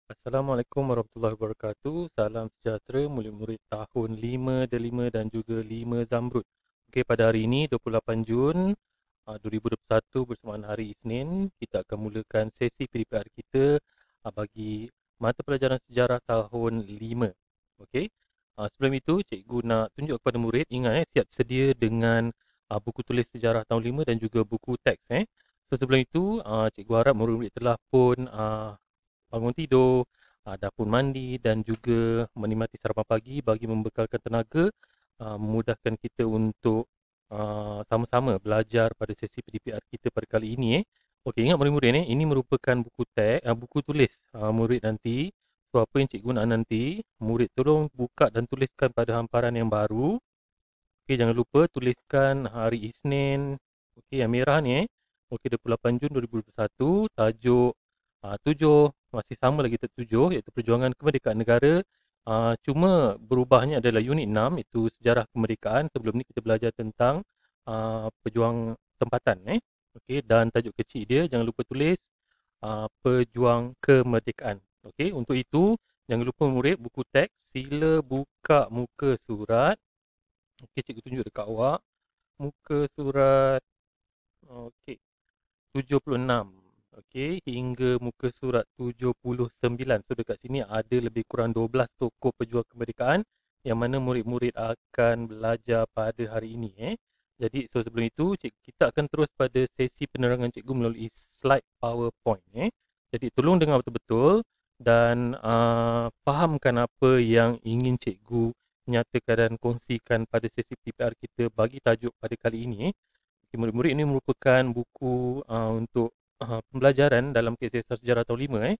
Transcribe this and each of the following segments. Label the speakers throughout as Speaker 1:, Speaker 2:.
Speaker 1: Assalamualaikum warahmatullahi wabarakatuh. Salam sejahtera murid-murid tahun 5 Delima dan juga 5 Zamrud. Okey, pada hari ini 28 Jun 2021 bersamaan hari Isnin, kita akan mulakan sesi PDPR kita bagi mata pelajaran sejarah tahun 5. Okey. Sebelum itu cikgu nak tunjuk kepada murid, ingat siap sedia dengan buku tulis sejarah tahun 5 dan juga buku teks. So sebelum itu cikgu harap murid-murid telah pun bangun tidur, dah pun mandi dan juga menikmati sarapan pagi bagi membekalkan tenaga, memudahkan kita untuk sama-sama belajar pada sesi PDPR kita pada kali ini. Okey, ingat murid-murid ini merupakan buku teks, buku tulis murid nanti. So apa yang cikgu nak nanti, murid tolong buka dan tuliskan pada hamparan yang baru. Okey, jangan lupa tuliskan hari Isnin. Okey, yang merah ni. Okey, 28 Jun 2021, tajuk 7 masih sama lagi tertujuh, iaitu Perjuangan Kemerdekaan Negara. Cuma berubahnya adalah unit 6, itu Sejarah Kemerdekaan. Sebelum ni kita belajar tentang pejuang tempatan. Okey, dan tajuk kecil dia jangan lupa tulis Pejuang Kemerdekaan. Okey, untuk itu jangan lupa murid buku teks sila buka muka surat. Okey, cikgu tunjuk dekat awak muka surat okey 76. Okey, hingga muka surat 79. So dekat sini ada lebih kurang 12 tokoh pejuang kemerdekaan yang mana murid-murid akan belajar pada hari ini. Jadi so sebelum itu kita akan terus pada sesi penerangan cikgu melalui slide PowerPoint. Jadi tolong dengar betul-betul dan fahamkan apa yang ingin cikgu nyatakan dan kongsikan pada sesi PPR kita bagi tajuk pada kali ini. Murid-murid ini merupakan buku untuk pembelajaran dalam kisah sejarah tahun 5.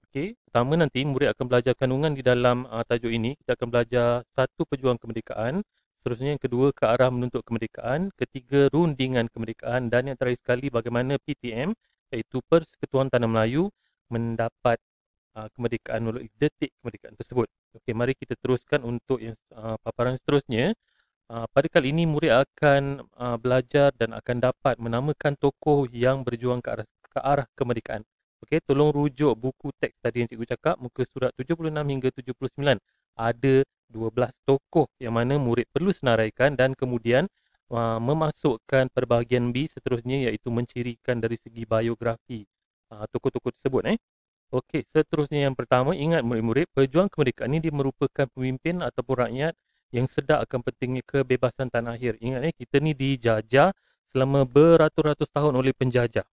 Speaker 1: Okey, pertama nanti murid akan belajar kandungan di dalam tajuk ini. Kita akan belajar satu pejuang kemerdekaan, seterusnya yang kedua ke arah menuntut kemerdekaan, ketiga rundingan kemerdekaan dan yang terakhir sekali bagaimana PTM iaitu Persekutuan Tanah Melayu mendapat kemerdekaan melalui detik kemerdekaan tersebut. Okey, mari kita teruskan untuk yang paparan seterusnya. Pada kali ini murid akan belajar dan akan dapat menamakan tokoh yang berjuang ke arah kemerdekaan. Okey, tolong rujuk buku teks tadi yang cikgu cakap, muka surat 76 hingga 79. Ada 12 tokoh yang mana murid perlu senaraikan dan kemudian memasukkan perbahagian B seterusnya iaitu mencirikan dari segi biografi tokoh-tokoh tersebut. Okey, seterusnya yang pertama, ingat murid-murid, pejuang kemerdekaan ini dia merupakan pemimpin ataupun rakyat yang sedar akan pentingnya kebebasan tanah air. Ingat kita ni dijajah selama beratus-ratus tahun oleh penjajah.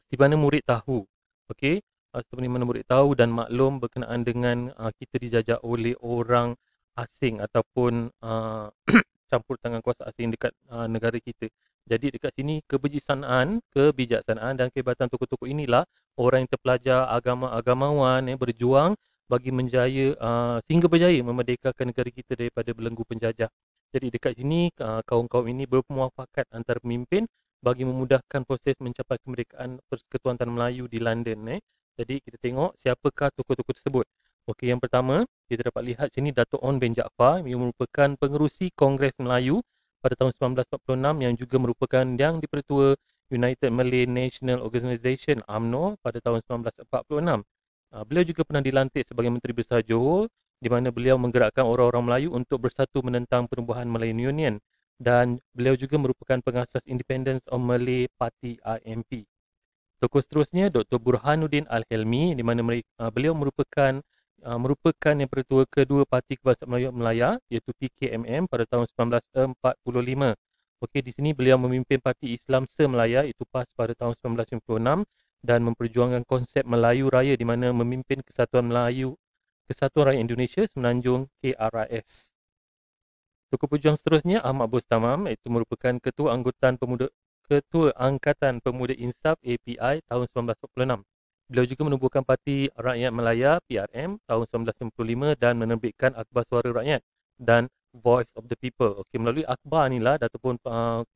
Speaker 1: Di mana murid tahu. Okey, seperti mana murid tahu dan maklum berkenaan dengan kita dijajah oleh orang asing ataupun campur tangan kuasa asing dekat negara kita. Jadi dekat sini kebijaksanaan dan kehebatan tokoh-tokoh inilah orang yang terpelajar, agama-agamawan yang berjuang bagi sehingga berjaya memerdekakan negara kita daripada belenggu penjajah. Jadi dekat sini kaum-kaum ini bermuafakat antara pemimpin bagi memudahkan proses mencapai kemerdekaan Persekutuan Tanah Melayu di London. Jadi kita tengok siapakah tokoh-tokoh tersebut. Okey, yang pertama kita dapat lihat sini Dato' On bin Jaafar yang merupakan pengerusi Kongres Melayu pada tahun 1946 yang juga merupakan yang dipertua United Malay National Organisation UMNO pada tahun 1946. Beliau juga pernah dilantik sebagai Menteri Besar Johor di mana beliau menggerakkan orang-orang Melayu untuk bersatu menentang penubuhan Malayan Union dan beliau juga merupakan pengasas Independence of Malay Party IMP. Tokoh seterusnya Dr. Burhanuddin Al-Helmi di mana beliau merupakan yang pertua kedua Parti Kebangsaan Melayu Melaya iaitu PKMM pada tahun 1945. Okey, di sini beliau memimpin Parti Islam Se-Melaya iaitu PAS pada tahun 1956 dan memperjuangkan konsep Melayu Raya di mana memimpin Kesatuan Rakyat Indonesia Semenanjung KRIS. Tokoh pejuang seterusnya Ahmad Bostamam iaitu merupakan Ketua Angkatan Pemuda Insaf API tahun 1946. Beliau juga menubuhkan Parti Rakyat Melaya PRM tahun 1995 dan menerbitkan Akhbar Suara Rakyat dan Voice of the People. Okey, melalui akhbar inilah ataupun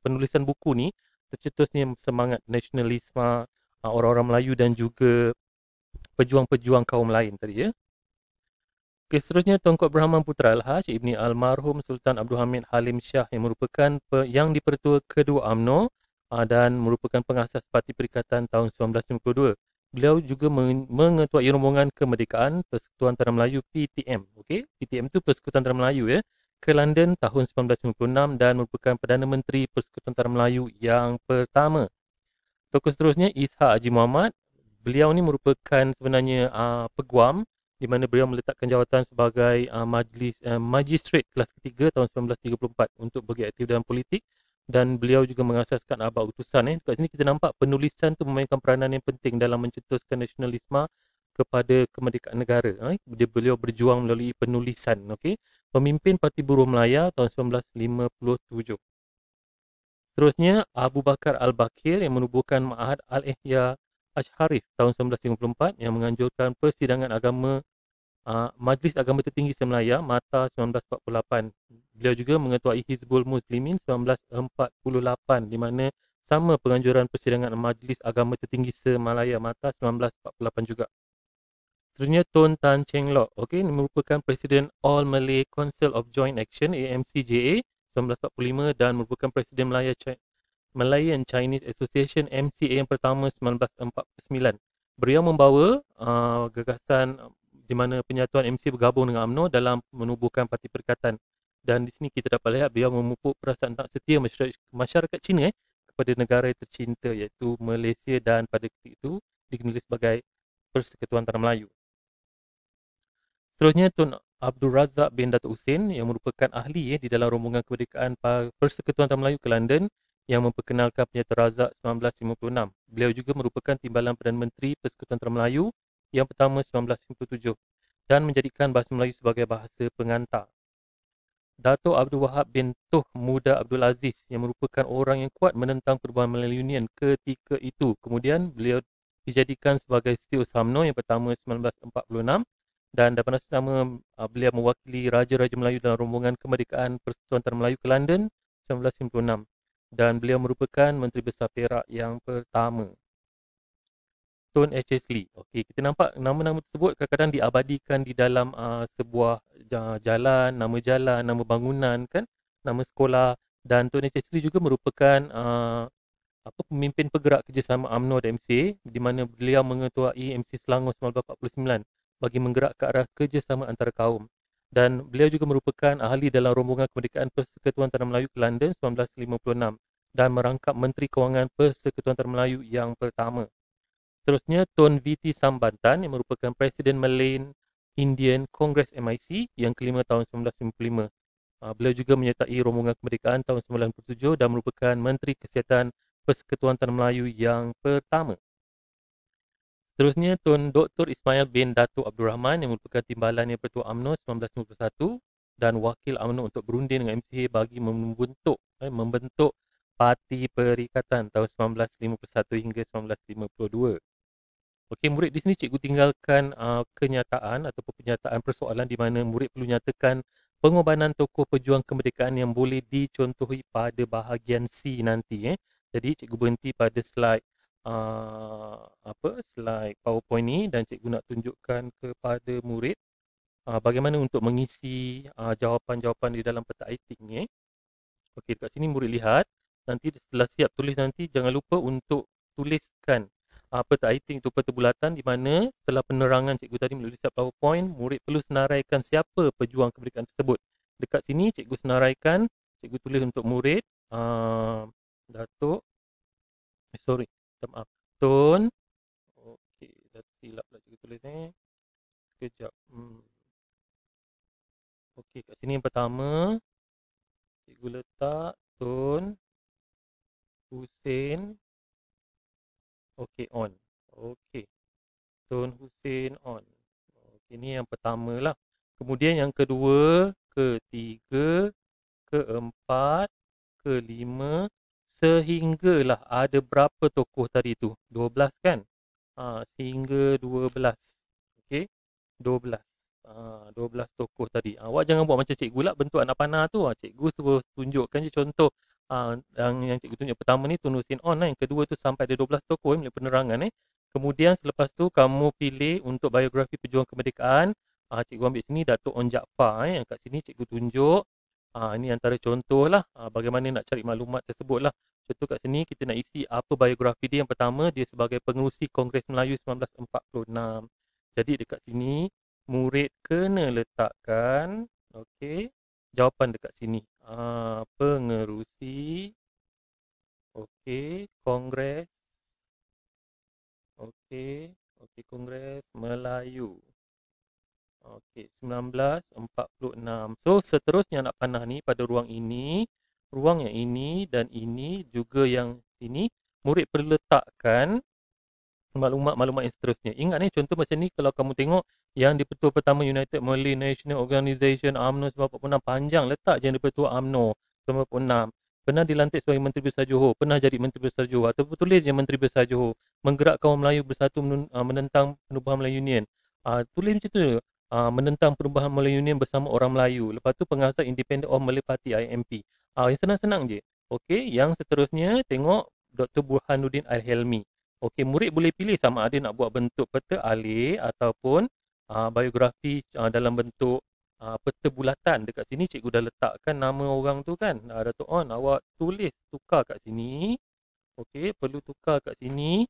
Speaker 1: penulisan buku ni tercetusnya semangat nasionalisme orang-orang Melayu dan juga pejuang-pejuang kaum lain tadi ya. Okey, seterusnya Tunku Abdul Rahman Putra Al-Haj Ibni Almarhum Sultan Abdul Hamid Halim Shah yang merupakan yang dipertua kedua UMNO dan merupakan pengasas Parti Perikatan tahun 1952. Beliau juga mengetuai rombongan kemerdekaan Persekutuan Tentera Melayu PTM. Okey, PTM itu Persekutuan Tentera Melayu ya, ke London tahun 1956 dan merupakan Perdana Menteri Persekutuan Tentera Melayu yang pertama. Tokoh seterusnya Ishak Haji Muhammad. Beliau ni merupakan sebenarnya peguam di mana beliau meletakkan jawatan sebagai magistrat kelas ketiga tahun 1934 untuk bagi aktif dalam politik, dan beliau juga mengasaskan Abad Utusan. Dekat sini kita nampak penulisan tu memainkan peranan yang penting dalam mencetuskan nasionalisme kepada kemerdekaan negara. Beliau berjuang melalui penulisan. Okey. Pemimpin Parti Buruh Melaya tahun 1957. Seterusnya, Abu Bakar Al-Bakir yang menubuhkan Ma'had Al-Ihya Asharif tahun 1954 yang menganjurkan persidangan agama Majlis Agama Tertinggi Semelaya MATA 1948. Beliau juga mengetuai Hizbul Muslimin 1948 di mana sama penganjuran persidangan Majlis Agama Tertinggi Semalaya MATA 1948 juga. Seterusnya Tun Tan Cheng Lock, ini merupakan Presiden All Malay Council of Joint Action AMCJA 1945 dan merupakan Presiden Malayan Chinese Association MCA yang pertama 1949. Beliau membawa gagasan di mana penyatuan MC bergabung dengan UMNO dalam menubuhkan Parti Perikatan. Dan di sini kita dapat lihat beliau memupuk perasaan tak setia masyarakat Cina kepada negara yang tercinta iaitu Malaysia, dan pada ketika itu dikenali sebagai Persekutuan Tanah Melayu. Seterusnya Tun Abdul Razak bin Datuk Husin yang merupakan ahli di dalam rombongan kemerdekaan Persekutuan Tanah Melayu ke London yang memperkenalkan Penyataan Razak 1956. Beliau juga merupakan timbalan Perdana Menteri Persekutuan Tanah Melayu yang pertama 1957 dan menjadikan bahasa Melayu sebagai bahasa pengantar. Datuk Abdul Wahab bin Tuh Muda Abdul Aziz yang merupakan orang yang kuat menentang perubahan Melayu Union ketika itu. Kemudian beliau dijadikan sebagai Setiausaha UMNO yang pertama 1946 dan pada masa sama beliau mewakili Raja-Raja Melayu dalam rombongan kemerdekaan Persekutuan Tanah Melayu ke London 1956 dan beliau merupakan Menteri Besar Perak yang pertama. Tun H.S. Lee. Okey, kita nampak nama-nama tersebut kadang-kadang diabadikan di dalam sebuah jalan, nama bangunan kan, nama sekolah, dan Tun H.S. Lee juga merupakan pemimpin penggerak kerjasama UMNO dan MCA di mana beliau mengetuai MC Selangor 1949 bagi menggerak ke arah kerjasama antara kaum. Dan beliau juga merupakan ahli dalam rombongan kemerdekaan Persekutuan Tanah Melayu ke London 1956 dan merangkap Menteri Kewangan Persekutuan Tanah Melayu yang pertama. Seterusnya Tun V.T. Sambantan yang merupakan Presiden Malayan Indian Congress MIC yang kelima tahun 1955. Beliau juga menyertai rombongan kemerdekaan tahun 1997 dan merupakan Menteri Kesihatan Persekutuan Tanah Melayu yang pertama. Seterusnya Tun Dr. Ismail bin Datuk Abdul Rahman yang merupakan timbalan yang Pertua UMNO 1951 dan wakil UMNO untuk berunding dengan MCA bagi membentuk Parti Perikatan tahun 1951 hingga 1952. Okey, murid di sini cikgu tinggalkan kenyataan ataupun penyataan persoalan di mana murid perlu nyatakan pengorbanan tokoh pejuang kemerdekaan yang boleh dicontohi pada bahagian C nanti. Jadi cikgu berhenti pada slide slide PowerPoint ni dan cikgu nak tunjukkan kepada murid bagaimana untuk mengisi jawapan-jawapan di dalam peta iting ni. Okey, dekat sini murid lihat. Nanti setelah siap tulis nanti jangan lupa untuk tuliskan peta iting itu peta bulatan di mana setelah penerangan cikgu tadi melalui slide PowerPoint, murid perlu senaraikan siapa pejuang kemerdekaan tersebut. Dekat sini cikgu senaraikan, cikgu tulis untuk murid Datuk maaf, Tun. Okey, dah silap lah cikgu tulis ni. Sekejap. Okey, kat sini yang pertama cikgu letak Tun Husin. Okey, on. Okey. Tun Husin on. Okey, ni yang pertama lah. Kemudian yang kedua, ketiga, keempat, kelima, sehinggalah ada berapa tokoh tadi tu? 12 kan? Sehingga 12. Okey. 12. 12 tokoh tadi. Awak jangan buat macam cikgu lah bentuk anak panah tu. Cikgu suruh tunjukkan je contoh. Yang cikgu tunjuk pertama ni tunusin on yang kedua tu sampai ada 12 tokoh melalui penerangan Kemudian selepas tu kamu pilih untuk biografi pejuang kemerdekaan. Cikgu ambil sini Datuk On Jaafar yang kat sini cikgu tunjuk. Ini antara contoh lah bagaimana nak cari maklumat tersebut lah. Contoh kat sini kita nak isi apa biografi dia. Yang pertama, dia sebagai pengerusi Kongres Melayu 1946. Jadi dekat sini murid kena letakkan okey, jawapan dekat sini. Pengerusi okey, Kongres okey, Kongres Melayu. Okey, 1946. So, seterusnya nak panah ni pada ruang ini, ruang yang ini dan ini juga yang ini, murid perlu letakkan maklumat-maklumat yang seterusnya. Ingat ni, contoh macam ni kalau kamu tengok yang di Petua Pertama United Malay National Organisation UMNO 1946 panjang, letak je yang di Petua UMNO 1946. Pernah dilantik sebagai Menteri Besar Johor, pernah jadi Menteri Besar Johor, ataupun tulis je Menteri Besar Johor, menggerak kaum Melayu bersatu menentang penubuhan Melayu Union. Tulis macam tu, menentang perubahan Melayu Union bersama orang Melayu. Lepas tu pengasas Independent of Malay Party IMP. Yang senang-senang je. Okey, yang seterusnya tengok Dr. Burhanuddin Al-Helmi. Okey, murid boleh pilih sama ada nak buat bentuk peta alih ataupun biografi dalam bentuk peta bulatan. Dekat sini cikgu dah letakkan nama orang tu kan. Dato' On, awak tulis, tukar kat sini. Okey, perlu tukar kat sini.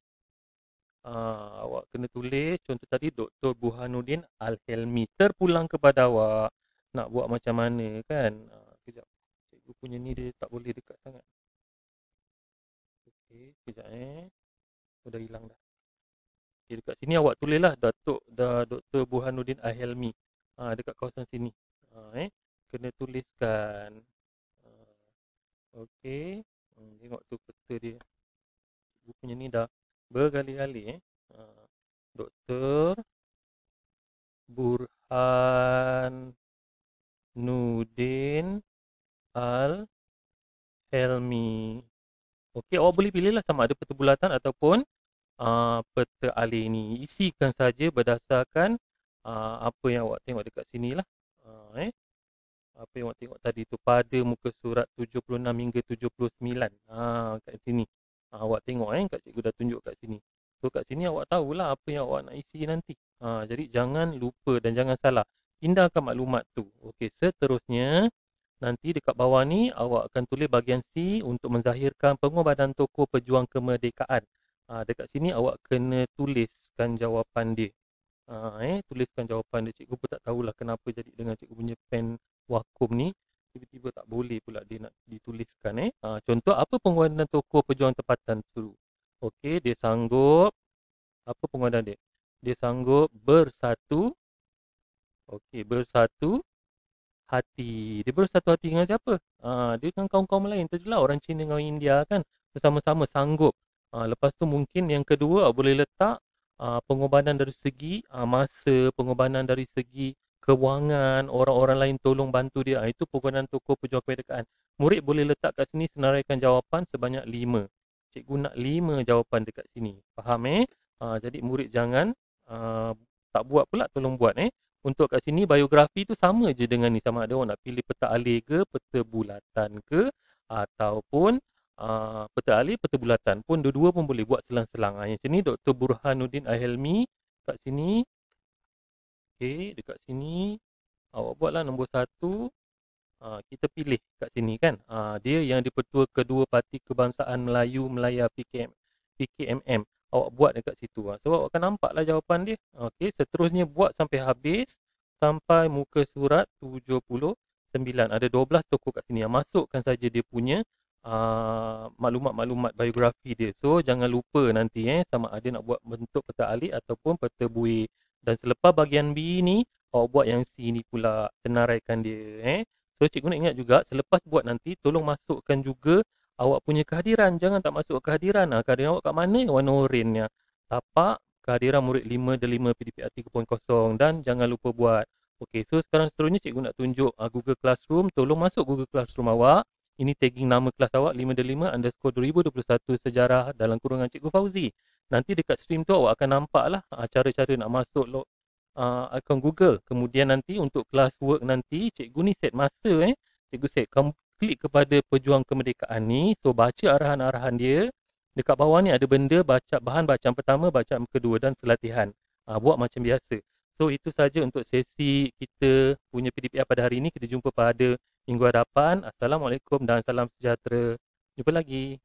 Speaker 1: Awak kena tulis contoh tadi Dr. Burhanuddin Al-Helmi. Terpulang kepada awak nak buat macam mana kan. Kejap, cikgu punya ni dia tak boleh dekat sangat. Okey, kejap dah hilang dah. Okay, dekat sini awak tulislah Dr. Burhanuddin Al-Helmi. Dekat kawasan sini. Kena tuliskan. Okey. Tengok tu peta dia. Cikgu punya ni dah berkali-kali Dr. Burhanuddin Al-Helmi. Okey, awak boleh pilihlah sama ada peta bulatan ataupun peta alih ni. Isikan saja berdasarkan apa yang awak tengok dekat sini lah. Apa yang awak tengok tadi tu pada muka surat 76 hingga 79. Kat sini. Awak tengok kat cikgu dah tunjuk kat sini. So kat sini awak tahulah apa yang awak nak isi nanti. Jadi jangan lupa dan jangan salah. Pindahkan maklumat tu. Okey, seterusnya nanti dekat bawah ni awak akan tulis bahagian C untuk menzahirkan pengorbanan tokoh pejuang kemerdekaan. Dekat sini awak kena tuliskan jawapan dia. Tuliskan jawapan dia. Cikgu pun tak tahulah kenapa jadi dengan cikgu punya pen vakum ni. Tiba-tiba tak boleh pula dia nak dituliskan. Contoh, apa pengorbanan tokoh pejuang tempatan tersebut? Okey, dia sanggup. Apa pengorbanan dia? Dia sanggup bersatu. Okey, bersatu hati. Dia bersatu hati dengan siapa? Dia dengan kaum-kaum lain. Tentulah orang Cina dengan orang India kan. Bersama-sama sanggup. Lepas tu mungkin yang kedua boleh letak pengorbanan dari segi masa, pengorbanan dari segi kewangan, orang-orang lain tolong bantu dia. Itu pengorbanan tokoh pejuang kemerdekaan. Murid boleh letak kat sini senaraikan jawapan sebanyak 5. Cikgu nak 5 jawapan dekat sini. Faham jadi murid jangan tak buat pula, tolong buat Untuk kat sini biografi tu sama je dengan ni, sama ada awak nak pilih peta alih ke, peta bulatan ke, ataupun peta alih, peta bulatan pun, dua-dua pun boleh buat selang-selang. Yang sini Dr. Burhanuddin Al-Helmi kat sini. Okey, dekat sini awak buatlah nombor 1. Kita pilih kat sini kan. Dia yang dipertua kedua Parti Kebangsaan Melayu Melaya PKMM. Awak buat dekat situ. So awak akan nampaklah jawapan dia. Okey, seterusnya buat sampai habis sampai muka surat 79. Ada 12 tokoh kat sini. Masukkan saja dia punya maklumat-maklumat biografi dia. So jangan lupa nanti sama ada nak buat bentuk peta alih ataupun peta buih. Dan selepas bahagian B ni awak buat yang C ni pula, senaraikan dia So cikgu nak ingat juga selepas buat nanti tolong masukkan juga awak punya kehadiran. Jangan tak masuk kehadiran. Kehadiran awak kat mana? Warna oranye. Tapak kehadiran murid 5 dan 5 PDPR 3.0 dan jangan lupa buat. Okey, so sekarang seterusnya cikgu nak tunjuk Google Classroom. Tolong masuk Google Classroom awak. Ini tagging nama kelas awak 5/5_2021 sejarah dalam kurungan Cikgu Fauzi. Nanti dekat stream tu awak akan nampaklah cara-cara nak masuk akaun Google. Kemudian nanti untuk classwork nanti cikgu ni set masa Cikgu set kamu klik kepada pejuang kemerdekaan ni. So baca arahan-arahan dia. Dekat bawah ni ada benda bahan bacaan pertama, bacaan kedua dan selatihan. Buat macam biasa. So itu saja untuk sesi kita punya PDPR pada hari ini. Kita jumpa pada minggu hadapan. Assalamualaikum dan salam sejahtera. Jumpa lagi.